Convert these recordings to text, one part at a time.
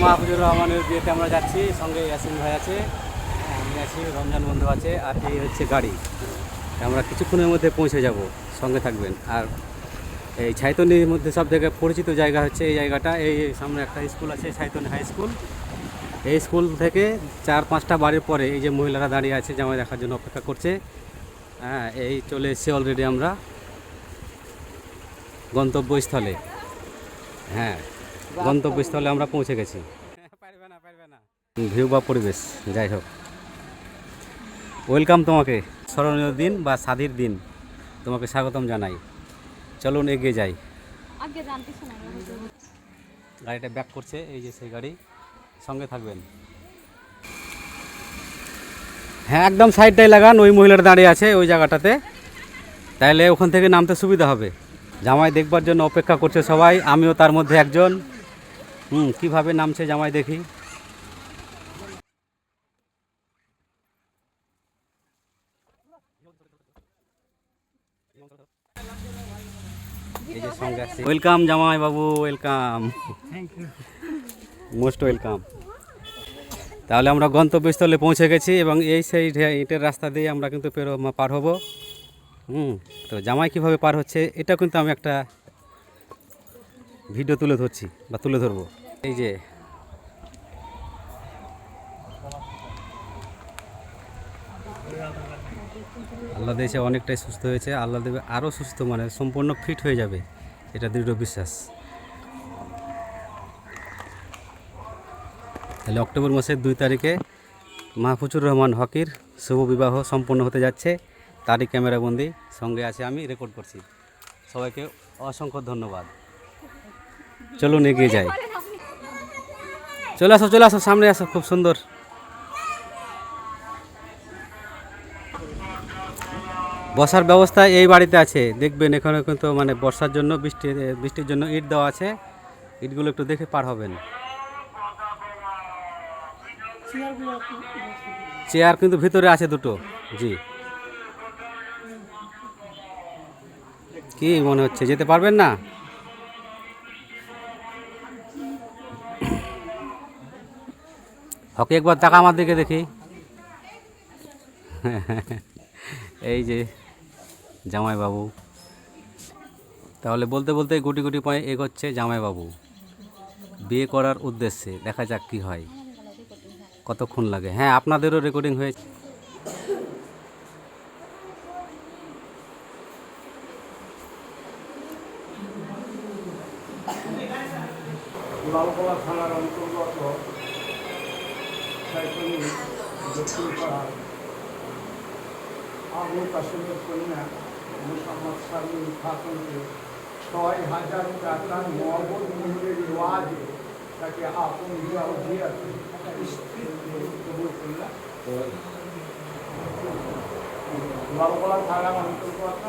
মাহফুজুর রহমানের বিয়েতে আমরা যাচ্ছি, সঙ্গে ইয়াসিন ভাই আছে, আমি আছি, রমজান বন্ধু আছে, আর এই হচ্ছে গাড়ি। আমরা কিছুক্ষণের মধ্যে পৌঁছে যাব, সঙ্গে থাকবেন। আর এই ছাইতনির মধ্যে সব থেকে পরিচিত জায়গা হচ্ছে এই জায়গাটা। এই সামনে একটা স্কুল আছে, ছাইতনি হাই স্কুল। এই স্কুল থেকে 4-5টা বাড়ির পরে এই যে মহিলারা দাঁড়িয়ে আছে, জামাই দেখার জন্য অপেক্ষা করছে। হ্যাঁ, এই চলে এসেছি অলরেডি আমরা গন্তব্যস্থলে। হ্যাঁ, গন্তব্যস্থলে আমরা পৌঁছে গেছি। ভিউ বা পরিবেশ যাই হোক, ওয়েলকাম তোমাকে। স্মরণীয় দিন বা স্বাধীর দিন, তোমাকে স্বাগতম জানাই। চলুন এগিয়ে যাই। গাড়িটা ব্যাক করছে, এই যে সেই গাড়ি, সঙ্গে থাকবেন। হ্যাঁ, একদম সাইডটাই লাগান, ওই মহিলাটা দাঁড়িয়ে আছে ওই জায়গাটাতে, তাহলে ওখান থেকে নামতে সুবিধা হবে। জামাই দেখবার জন্য অপেক্ষা করছে সবাই, আমিও তার মধ্যে একজন। কিভাবে নামছে জামাই দেখি। এই যে সঙ্গে আছে, ওয়েলকাম জামাই বাবু, ওয়েলকাম, মোস্ট ওয়েলকাম। তাহলে আমরা গন্তব্যস্থলে পৌঁছে গেছি এবং এই সেই ইটের রাস্তা দিয়ে আমরা কিন্তু পার হব। তো জামাই কীভাবে পার হচ্ছে এটা কিন্তু আমি একটা ভিডিও তুলে ধরছি বা তুলে ধরবো। এই যে আল্লাহ দেশে অনেকটাই সুস্থ হয়েছে, আল্লাহ দেবে আরও সুস্থ, মানে সম্পূর্ণ ফিট হয়ে যাবে, এটা দৃঢ় বিশ্বাস। তাহলে অক্টোবর মাসের 2 তারিখে মাহফুজুর রহমান হকির শুভ বিবাহ সম্পন্ন হতে যাচ্ছে, তারই ক্যামেরাবন্দি, সঙ্গে আছে আমি, রেকর্ড করছি। সবাইকে অসংখ্য ধন্যবাদ। চলুন এগিয়ে যাই। চলে আসো, সামনে আসো, খুব সুন্দর। বসার ব্যবস্থা এই বাড়িতে আছে, দেখবেন এখানে কিন্তু মানে বর্ষার জন্য, বৃষ্টির জন্য ইট দেওয়া আছে, ইটগুলো একটু দেখে পার হবেন। চেয়ার কিন্তু ভিতরে আছে দুটো। জি, কি মনে হচ্ছে যেতে পারবেন না? হকি একবার টাকা আমার দিকে দেখি। এই যে জামাইবাবু, তাহলে বলতে বলতে গুটি গুটি পায়ে এগোচ্ছে জামাইবাবু বিয়ে করার উদ্দেশ্যে। দেখা যাক কি হয়, কতক্ষণ লাগে। হ্যাঁ, আপনাদেরও রেকর্ডিং হয়েছে। লালগোলা থানার অন্তর্গত ছাইতনি দক্ষিণপাড়ার আবুল কাসেমের কন্যা মোহাম্মদ শারমিন খাতুনকে 6,000 টাকা নগদ মূল্যের রিওয়াজে তাকে আপন জিয়াতে স্ত্রীত্বে কবুল করলেন। লালগোলা থানার অন্তর্গত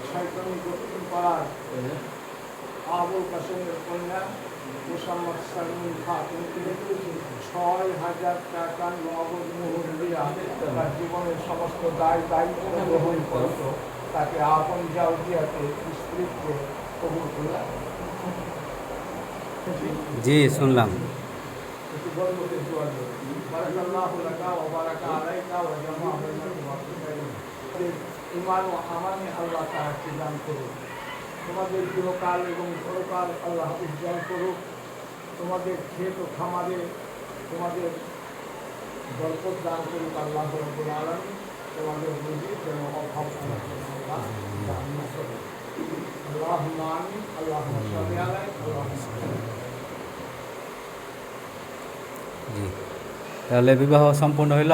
ছাইতনি দক্ষিণপাড়ার আবুল কাসেমের কন্যা মোহাম্মদ শারমিন খাতুনকে 6,000 টাকা নগদ মোহর দিয়া তার জীবনের সমস্ত দায়িত্ব গ্রহণ করত, তাকে আপন জাউজিয়াতে স্ত্রীত্বে কবুল করলেন। জি, শুনলাম। ইমান ও আমানে আল্লাহ তাআলাকে দান করুন। তোমাদের গৃহকাল এবং পরকাল আল্লাহ উজ্জ্বল করুক। তোমাদের ক্ষেত ও খামারে তোমাদের বরকত দান করুক আল্লাহ রাব্বুল আলামিন। তোমাদের রুজি যেন অভাব আল্লাহুম্মা আমিন। আল্লাহুম্মা সাল্লি আলাইহি জি, তাহলে বিবাহ সম্পূর্ণ হইল।